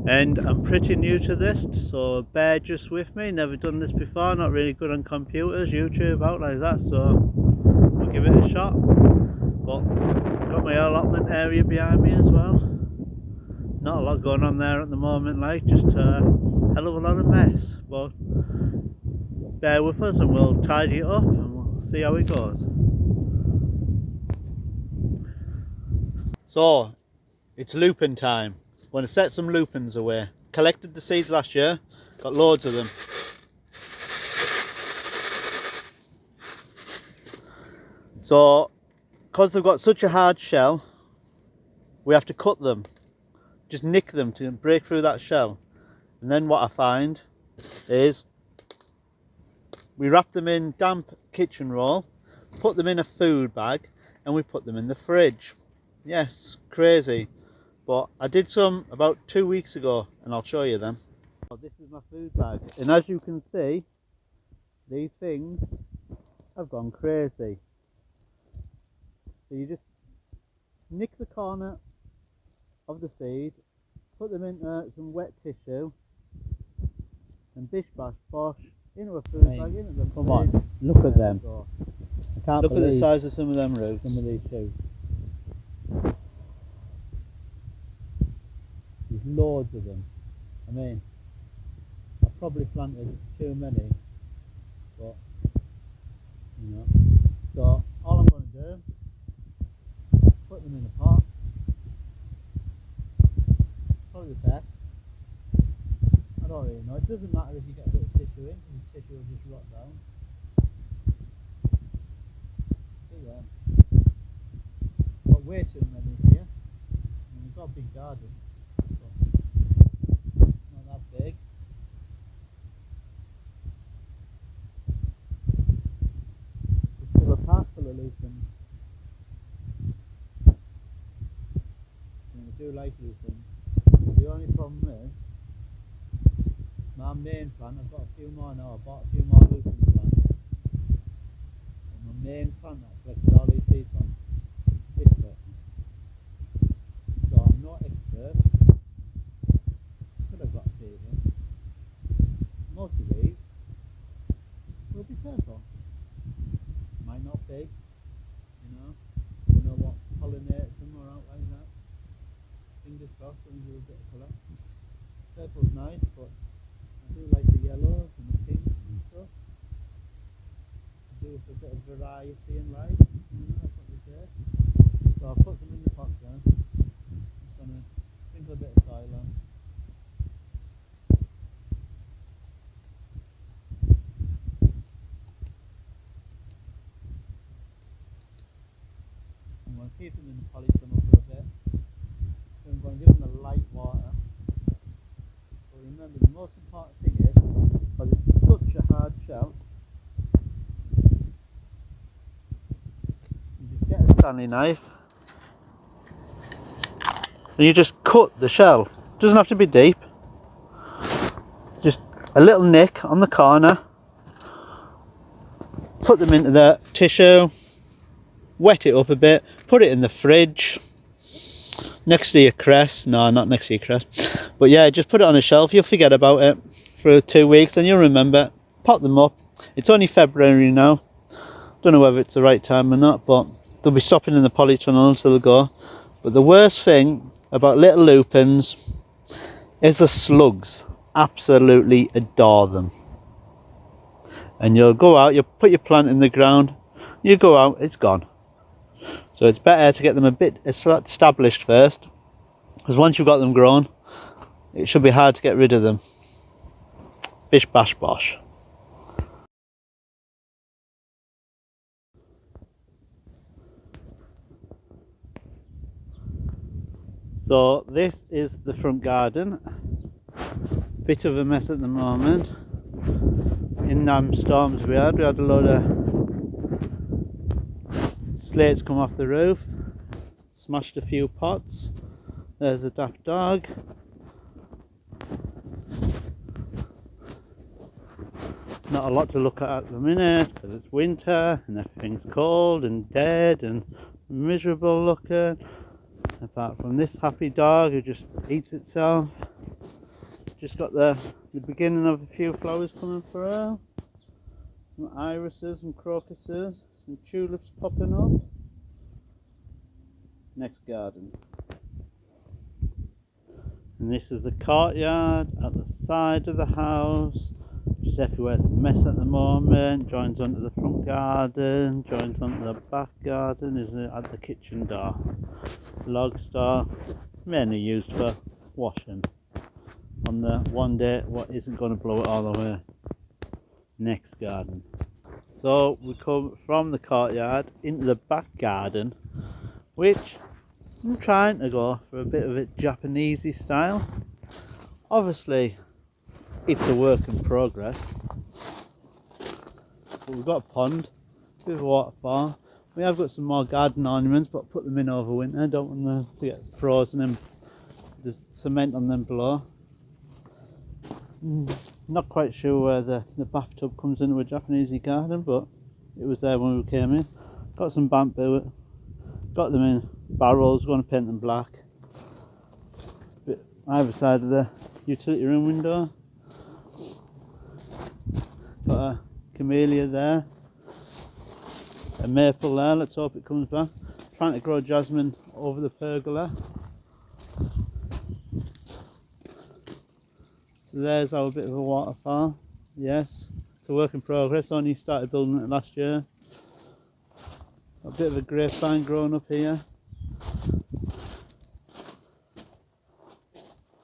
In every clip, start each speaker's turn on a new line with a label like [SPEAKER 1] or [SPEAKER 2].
[SPEAKER 1] and I'm pretty new to this, so bear just with me. Never done this before, not really good on computers, YouTube out like that, so we'll give it a shot. But got my allotment area behind me as well. Not a lot going on there at the moment, like just a hell of a lot of mess, but bear with us and we'll tidy it up and we'll see how it goes. So it's lupin time. Want to set some lupins away. Collected the seeds last year, got loads of them. So because they've got such a hard shell, we have to cut them, just nick them to break through that shell. And then what I find is we wrap them in damp kitchen roll, put them in a food bag, and we put them in the fridge. Yes, crazy. But I did some about 2 weeks ago and I'll show you them. This is my food bag, and as you can see, these things have gone crazy. So you just nick the corner of the seed, put them into some wet tissue, and bish bash bosh into a food bag, into the
[SPEAKER 2] Come on, look at them.
[SPEAKER 1] I can't look at the size of some of them roots.
[SPEAKER 2] Some of these shoots. There's loads of them. I mean, I've probably planted too many, but you know.
[SPEAKER 1] So all I'm going to do, put them in a pot. Probably the best. I don't really know. It doesn't matter if you get a bit of tissue in, because the tissue will just rot down. Yeah. Got way too many here. I mean, we've got a big garden. Not that big. Just fill a pot full of lupins. And I do like lupins. The only problem is my main plant. I've got a few more now. I bought a few more lupin plants. And my main plant that I collected all these seeds from, this person. So I'm not expert. Could have got a few in. Most of these will be purple. Might not be, you know. Don't know what pollinated them or out like that. Fingers crossed, some will get a colour. Purple's nice, but I do like the yellows and the pinks and stuff. I do with a bit of variety in life, you know, that's what they say. So I'll put them in the pot then. Just gonna sprinkle a bit of soil on. I'm going to keep them in the polytunnel for a bit. So I'm going to give them a light water. But remember, the most important thing is, because it's such a hard shell, you just get a Stanley knife and you just cut the shell. It doesn't have to be deep. Just a little nick on the corner. Put them into the tissue, wet it up a bit, put it in the fridge next to your cress. No, not next to your cress, but yeah, just put it on a shelf. You'll forget about it for 2 weeks and you'll remember. Pot them up. It's only February now. Don't know whether it's the right time or not, but they'll be stopping in the polytunnel until they go. But the worst thing about little lupins is the slugs. Absolutely adore them. And you'll go out, you'll put your plant in the ground, you go out, it's gone. So it's better to get them a bit established first, because once you've got them grown, it should be hard to get rid of them. Bish bash bosh. So this is the front garden. Bit of a mess at the moment. In them storms we had a load of slates come off the roof, smashed a few pots. There's a daft dog. Not a lot to look at the minute because it's winter and everything's cold and dead and miserable looking, apart from this happy dog who just eats itself.
[SPEAKER 2] just got the beginning of a few flowers coming through. Some irises and crocuses, some tulips popping up. Next garden. And this is the courtyard at the side of the house. Just everywhere's a mess at the moment. Joins onto the front garden, joins onto the back garden, isn't it? At the kitchen door. Log store, mainly used for washing. On the one day what isn't going to blow it all the way. Next garden. So we come from the courtyard into the back garden, which I'm trying to go for a bit of a Japanesey style. Obviously it's a work in progress, but we've got a pond, a bit of a waterfall. We have got some more garden ornaments, but put them in over winter. Don't want them to get frozen and there's cement on them below. Not quite sure where the bathtub comes into a Japanesey garden, but it was there when we came in. Got some bamboo, got them in barrels, going to paint them black. Bit either side of the utility room window. Got a camellia there, a maple there, let's hope it comes back. Trying to grow jasmine over the pergola. So there's our bit of a waterfall. Yes, it's a work in progress, only started building it last year. A bit of a grapevine growing up here.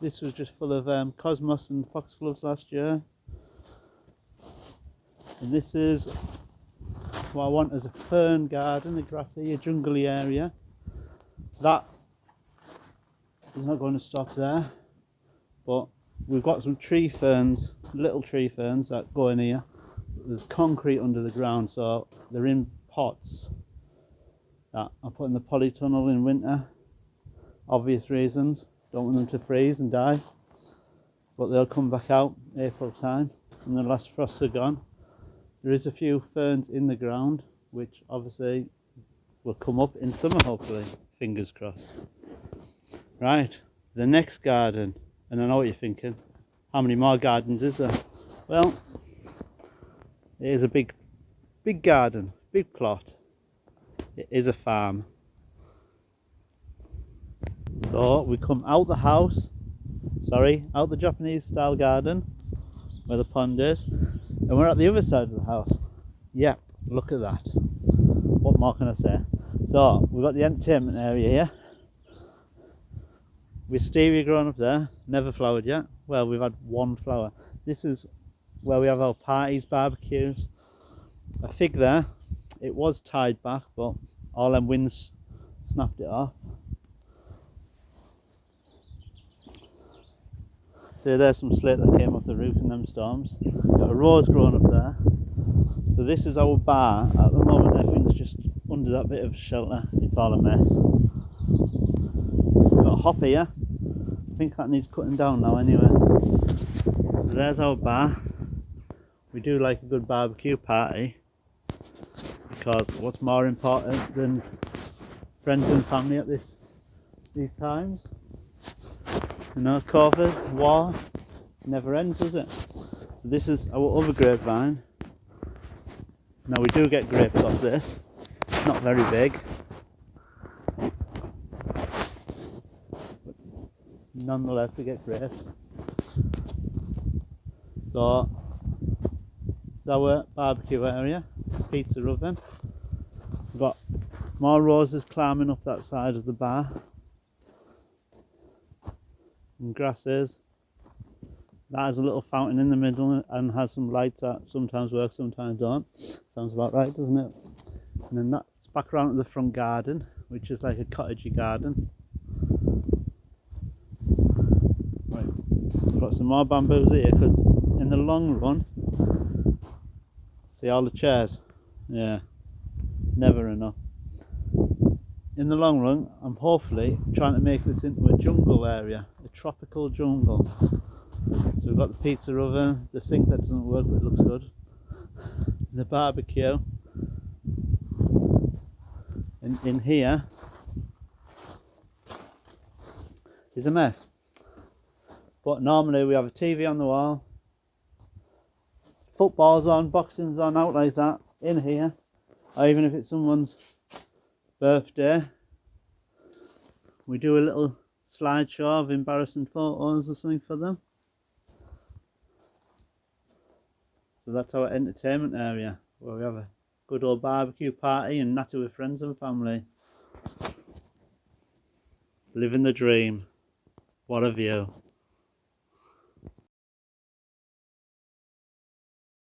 [SPEAKER 2] This was just full of cosmos and foxgloves last year. And this is what I want as a fern garden, a grassy, a jungly area. That is not going to stop there, but we've got some tree ferns, little tree ferns that go in here. There's concrete under the ground, so they're in pots that I put in the polytunnel in winter. Obvious reasons, don't want them to freeze and die, but they'll come back out April time when the last frosts are gone. There is a few ferns in the ground, which obviously will come up in summer hopefully, fingers crossed. Right, the next garden, and I know what you're thinking, how many more gardens is there? Well, it is a big garden, big plot. It is a farm. So we come out the house, out the Japanese style garden where the pond is, and we're at the other side of the house. Yep, look at that. What more can I say? So we've got the entertainment area here. Wisteria growing up there, never flowered yet. Well, we've had one flower. This is where we have our parties, barbecues. A fig there, it was tied back, but all them winds snapped it off. So there's some slate that came off the roof in them storms. Got a rose growing up there. So this is our bar. At the moment everything's just under that bit of shelter. It's all a mess. Got a hop here. I think that needs cutting down now anyway. So there's our bar. We do like a good barbecue party, because what's more important than friends and family at these times? You know, COVID, war, never ends, does it? So this is our other grapevine. Now we do get grapes off this, it's not very big, but nonetheless we get grapes. So it's our barbecue area, pizza oven. We've got more roses climbing up that side of the bar. Some grasses. That has a little fountain in the middle and has some lights that sometimes work, sometimes don't. Sounds about right, doesn't it? And then that's back around to the front garden, which is like a cottagey garden. Right, we've got some more bamboos here, because in the long run, see all the chairs? Yeah, never enough. In the long run, I'm hopefully trying to make this into a jungle area, a tropical jungle. So we've got the pizza oven, the sink that doesn't work but it looks good, the barbecue. In here is a mess. But normally we have a TV on the wall, football's on, boxing's on, out like that, in here. Or even if it's someone's birthday, we do a little slideshow of embarrassing photos or something for them. So that's our entertainment area, where we have a good old barbecue party and natter with friends and family. Living the dream. What a view.